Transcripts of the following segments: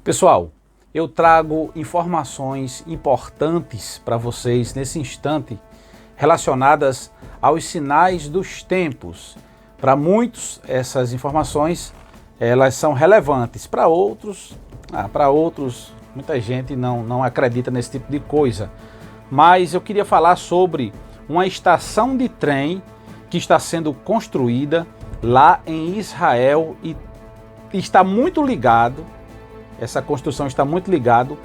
Pessoal, eu trago informações importantes para vocês nesse instante relacionadas aos sinais dos tempos. Para muitos, essas informações elas são relevantes. Para outros, muita gente não acredita nesse tipo de coisa. Mas eu queria falar sobre uma estação de trem que está sendo construída lá em Israel e está muito ligado. Essa construção está muito ligada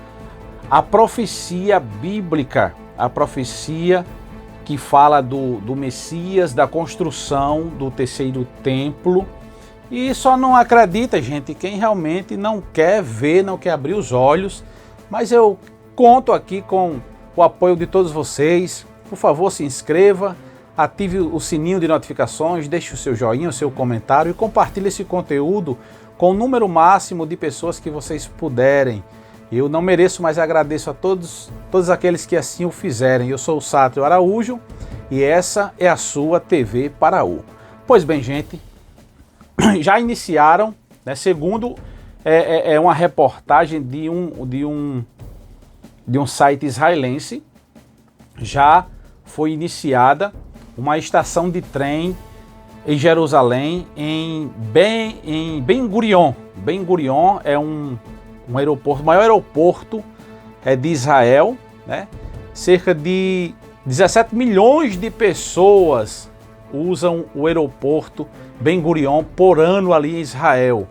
à profecia bíblica, a profecia que fala do Messias, da construção do terceiro templo. E só não acredita, gente, quem realmente não quer ver, não quer abrir os olhos. Mas eu conto aqui com o apoio de todos vocês. Por favor, se inscreva, ative o sininho de notificações, deixe o seu joinha, o seu comentário e compartilhe esse conteúdo com o número máximo de pessoas que vocês puderem. Eu não mereço, mas agradeço a todos aqueles que assim o fizerem. Eu sou o Sátrio Araújo e essa é a sua TV Paraú. Pois bem, gente, já iniciaram, né, segundo uma reportagem de um site israelense, já foi iniciada uma estação de trem em Jerusalém, em Ben Gurion. Ben Gurion é um aeroporto, o maior aeroporto de Israel, né? Cerca de 17 milhões de pessoas usam o aeroporto Ben Gurion por ano ali em Israel.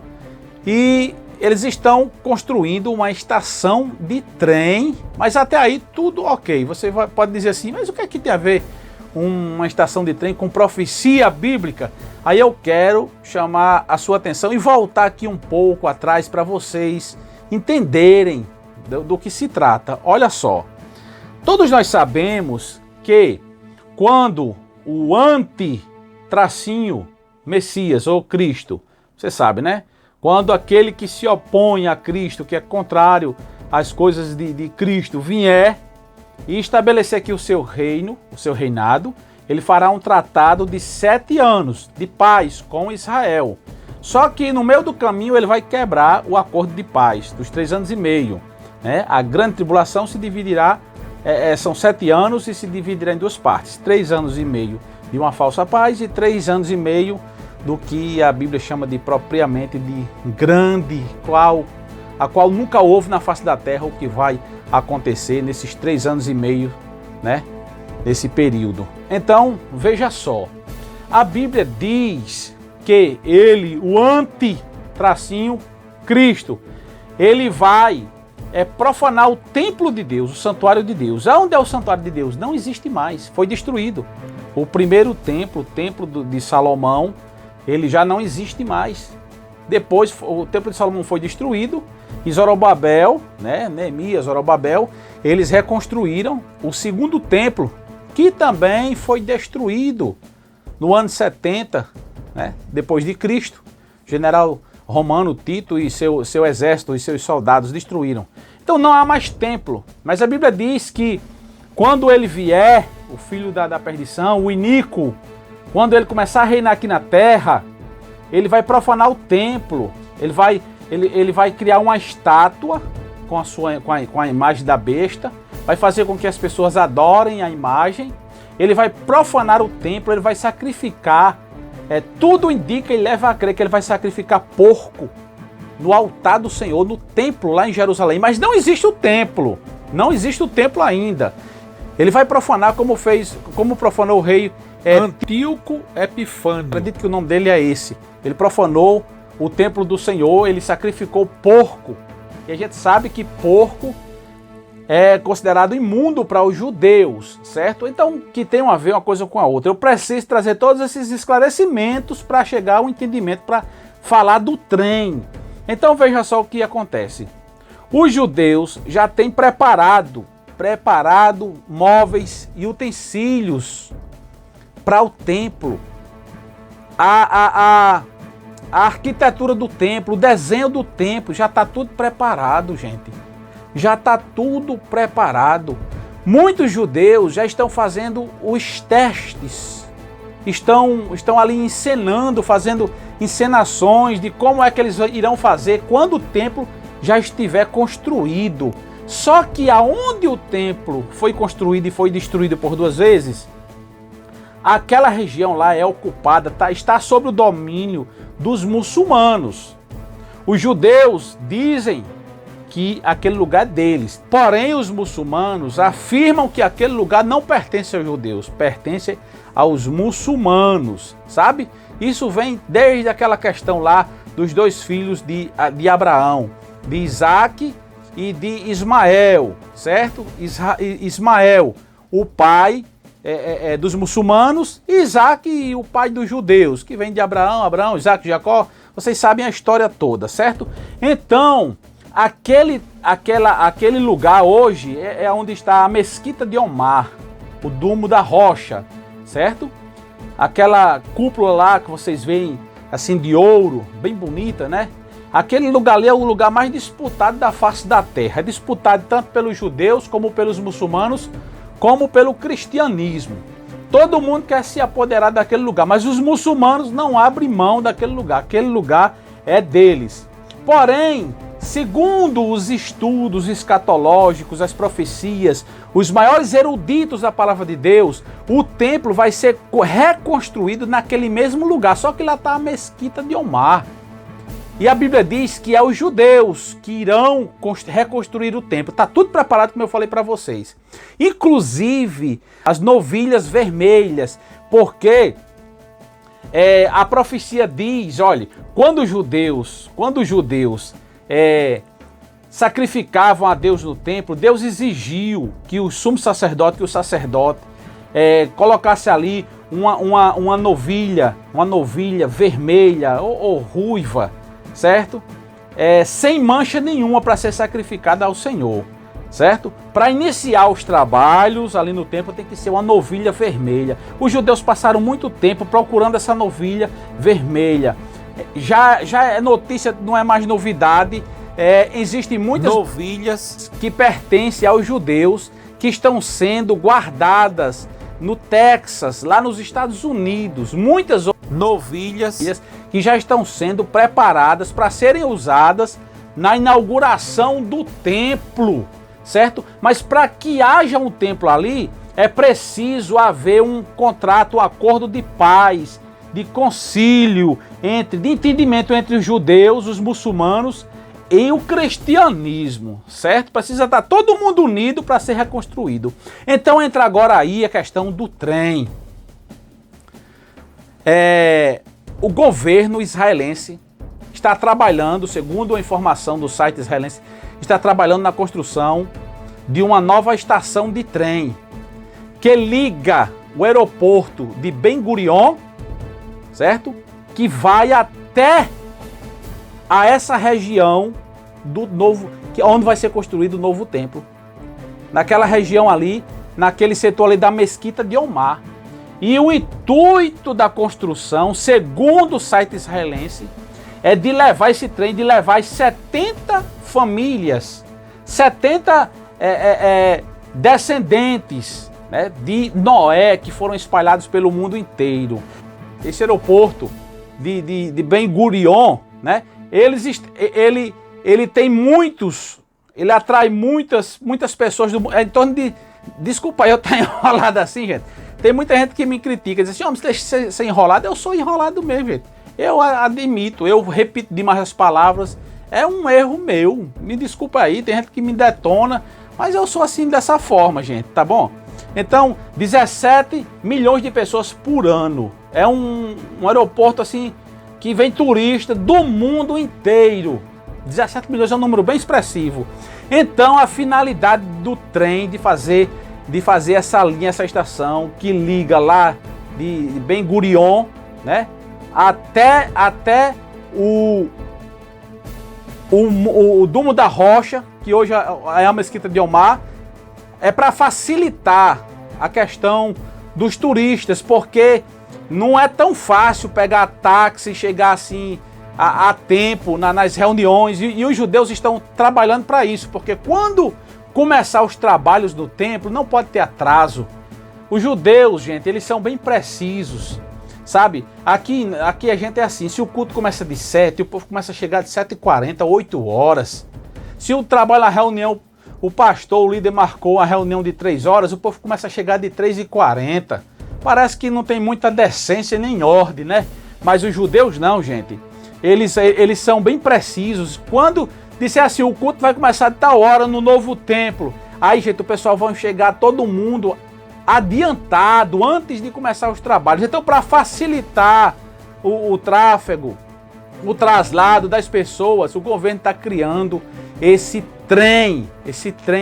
E eles estão construindo uma estação de trem, mas até aí tudo ok. Você pode dizer assim, mas o que é que tem a ver uma estação de trem com profecia bíblica? Aí eu quero chamar a sua atenção e voltar aqui um pouco atrás para vocês entenderem do que se trata. Olha só, todos nós sabemos que quando o Messias ou Cristo, você sabe, né? Quando aquele que se opõe a Cristo, que é contrário às coisas de Cristo, vier e estabelecer aqui o seu reino, o seu reinado, ele fará um tratado de 7 anos de paz com Israel. Só que no meio do caminho ele vai quebrar o acordo de paz dos 3 anos e meio. Né? A grande tribulação se dividirá, são 7 anos e se dividirá em 2 partes. 3 anos e meio de uma falsa paz e 3 anos e meio do que a Bíblia chama de propriamente de grande, a qual nunca houve na face da terra o que vai acontecer nesses 3 anos e meio, né? Nesse período. Então, veja só, a Bíblia diz que ele, o Cristo, ele vai profanar o templo de Deus, o santuário de Deus. Aonde é o santuário de Deus? Não existe mais, foi destruído. O primeiro templo, o templo de Salomão, ele já não existe mais. Depois o templo de Salomão foi destruído e Zorobabel, né, Neemias, Zorobabel, eles reconstruíram o segundo templo, que também foi destruído no ano 70, né, depois de Cristo. O general romano Tito e seu exército e seus soldados destruíram. Então não há mais templo, mas a Bíblia diz que quando ele vier, o filho da perdição, o iníquo, quando ele começar a reinar aqui na terra, ele vai profanar o templo, ele vai criar uma estátua com a imagem da besta, vai fazer com que as pessoas adorem a imagem, ele vai profanar o templo, ele vai sacrificar, tudo indica e leva a crer que ele vai sacrificar porco no altar do Senhor, no templo lá em Jerusalém, mas não existe o templo ainda. Ele vai profanar como profanou o rei Antíoco Epifânio. Acredito que o nome dele é esse. Ele profanou o templo do Senhor, ele sacrificou porco. E a gente sabe que porco é considerado imundo para os judeus, certo? Então, que tem a ver uma coisa com a outra. Eu preciso trazer todos esses esclarecimentos para chegar ao entendimento, para falar do trem. Então, veja só o que acontece. Os judeus já têm preparado móveis e utensílios para o templo. A arquitetura do templo, o desenho do templo, já está tudo preparado, gente. Já está tudo preparado. Muitos judeus já estão fazendo os testes. Estão ali encenando, fazendo encenações de como é que eles irão fazer quando o templo já estiver construído. Só que aonde o templo foi construído e foi destruído por 2 vezes, aquela região lá é ocupada, está sob o domínio dos muçulmanos. Os judeus dizem que aquele lugar é deles. Porém, os muçulmanos afirmam que aquele lugar não pertence aos judeus, pertence aos muçulmanos, sabe? Isso vem desde aquela questão lá dos 2 filhos de Abraão, de Isaac e de Ismael, certo? Ismael, o pai dos muçulmanos, e Isaac, o pai dos judeus, que vem de Abraão, Isaac, Jacó. Vocês sabem a história toda, certo? Então, aquele lugar hoje é onde está a Mesquita de Omar, o Domo da Rocha, certo? Aquela cúpula lá que vocês veem assim de ouro, bem bonita, né? Aquele lugar ali é o lugar mais disputado da face da terra. É disputado tanto pelos judeus, como pelos muçulmanos, como pelo cristianismo. Todo mundo quer se apoderar daquele lugar, mas os muçulmanos não abrem mão daquele lugar. Aquele lugar é deles. Porém, segundo os estudos escatológicos, as profecias, os maiores eruditos da palavra de Deus, o templo vai ser reconstruído naquele mesmo lugar, só que lá está a Mesquita de Omar. E a Bíblia diz que é os judeus que irão reconstruir o templo. Está tudo preparado, como eu falei para vocês. Inclusive as novilhas vermelhas, porque a profecia diz, olha, quando os judeus sacrificavam a Deus no templo, Deus exigiu que o sumo sacerdote, colocasse ali uma novilha vermelha ou ruiva, certo? Sem mancha nenhuma para ser sacrificada ao Senhor, certo? Para iniciar os trabalhos ali no templo tem que ser uma novilha vermelha. Os judeus passaram muito tempo procurando essa novilha vermelha. Já é notícia, não é mais novidade. Existem muitas novilhas que pertencem aos judeus que estão sendo guardadas no Texas, lá nos Estados Unidos. Muitas novilhas que já estão sendo preparadas para serem usadas na inauguração do templo, certo? Mas para que haja um templo ali, é preciso haver um contrato, um acordo de paz, de concílio, de entendimento entre os judeus, os muçulmanos e o cristianismo, certo? Precisa estar todo mundo unido para ser reconstruído. Então entra agora aí a questão do trem. O governo israelense está trabalhando, segundo a informação do site israelense, está trabalhando na construção de uma nova estação de trem que liga o aeroporto de Ben Gurion, certo? Que vai até a essa região onde vai ser construído o novo templo. Naquela região ali, naquele setor ali da Mesquita de Omar. E o intuito da construção, segundo o site israelense, é de levar esse trem, de levar as 70 famílias, 70 descendentes, né, de Noé, que foram espalhados pelo mundo inteiro. Esse aeroporto de Ben Gurion, né, ele tem ele atrai muitas pessoas do mundo, em torno de, desculpa aí eu estar enrolado assim, gente. Tem muita gente que me critica, diz assim, oh, mas deixa ser enrolado. Eu sou enrolado mesmo, gente. Eu admito, eu repito demais as palavras. É um erro meu. Me desculpa aí, tem gente que me detona, mas eu sou assim dessa forma, gente, tá bom? Então, 17 milhões de pessoas por ano. É um aeroporto assim que vem turista do mundo inteiro. 17 milhões é um número bem expressivo. Então, a finalidade do trem de fazer essa linha, essa estação que liga lá de Ben Gurion, né, até o Domo da Rocha, que hoje é a Mesquita de Omar, é para facilitar a questão dos turistas, porque não é tão fácil pegar táxi e chegar assim a tempo nas reuniões, e os judeus estão trabalhando para isso, porque quando começar os trabalhos do templo, não pode ter atraso. Os judeus, gente, eles são bem precisos, sabe? Aqui a gente é assim, se o culto começa de 7, o povo começa a chegar de 7h40, 8 horas. Se o trabalho, a reunião, o pastor, o líder marcou a reunião de 3 horas, o povo começa a chegar de 3h40. Parece que não tem muita decência nem ordem, né? Mas os judeus não, gente. Eles são bem precisos. Quando disser assim, o culto vai começar de tal hora no novo templo. Aí, gente, o pessoal vai chegar todo mundo adiantado antes de começar os trabalhos. Então, para facilitar o tráfego, o traslado das pessoas, o governo está criando esse trem,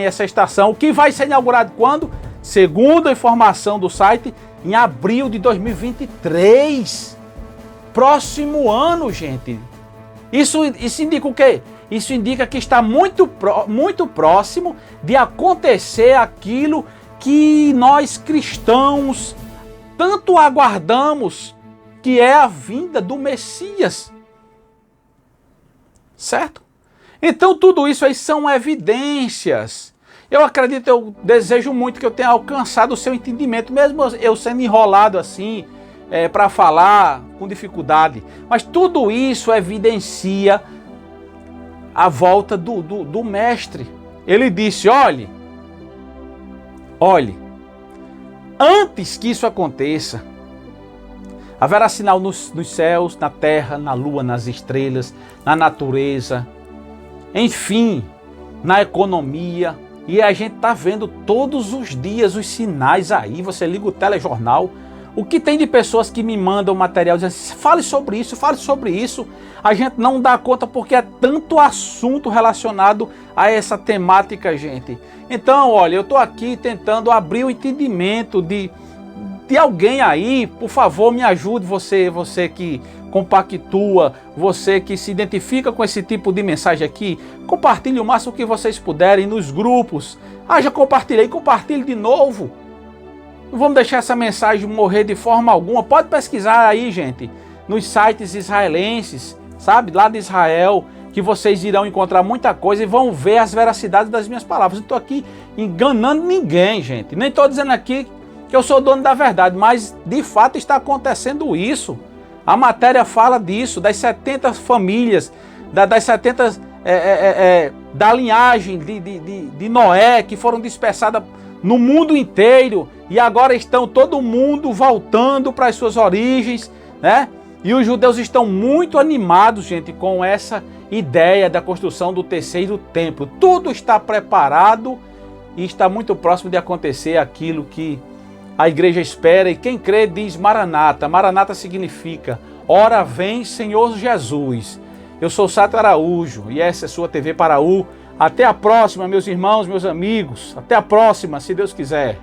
essa estação, que vai ser inaugurado quando? Segundo a informação do site, em abril de 2023. Próximo ano, gente. Isso indica o quê? Isso indica que está muito próximo de acontecer aquilo que nós cristãos tanto aguardamos, que é a vinda do Messias. Certo? Então tudo isso aí são evidências. Eu acredito, eu desejo muito que eu tenha alcançado o seu entendimento, mesmo eu sendo enrolado assim, para falar com dificuldade. Mas tudo isso evidencia a volta do mestre. Ele disse, olhe, antes que isso aconteça, haverá sinal nos céus, na terra, na lua, nas estrelas, na natureza, enfim, na economia. E a gente está vendo todos os dias os sinais aí. Você liga o telejornal, o que tem de pessoas que me mandam material dizendo assim, fale sobre isso, fale sobre isso. A gente não dá conta porque é tanto assunto relacionado a essa temática, gente. Então, olha, eu estou aqui tentando abrir o entendimento de alguém aí. Por favor, me ajude, você que compactua, você que se identifica com esse tipo de mensagem aqui. Compartilhe o máximo que vocês puderem nos grupos. Já compartilhei, compartilhe de novo. Não vamos deixar essa mensagem morrer de forma alguma. Pode pesquisar aí, gente, nos sites israelenses, sabe, lá de Israel, que vocês irão encontrar muita coisa e vão ver as veracidades das minhas palavras. Não estou aqui enganando ninguém, gente. Nem estou dizendo aqui que eu sou dono da verdade, mas de fato está acontecendo isso. A matéria fala disso, das 70 famílias, das 70 da linhagem de Noé, que foram dispersadas no mundo inteiro e agora estão todo mundo voltando para as suas origens, né? E os judeus estão muito animados, gente, com essa ideia da construção do terceiro templo. Tudo está preparado e está muito próximo de acontecer aquilo que a igreja espera, e quem crê diz Maranata. Maranata significa, ora vem Senhor Jesus. Eu sou Sato Araújo e essa é a sua TV Paraú. Até a próxima, meus irmãos, meus amigos. Até a próxima, se Deus quiser.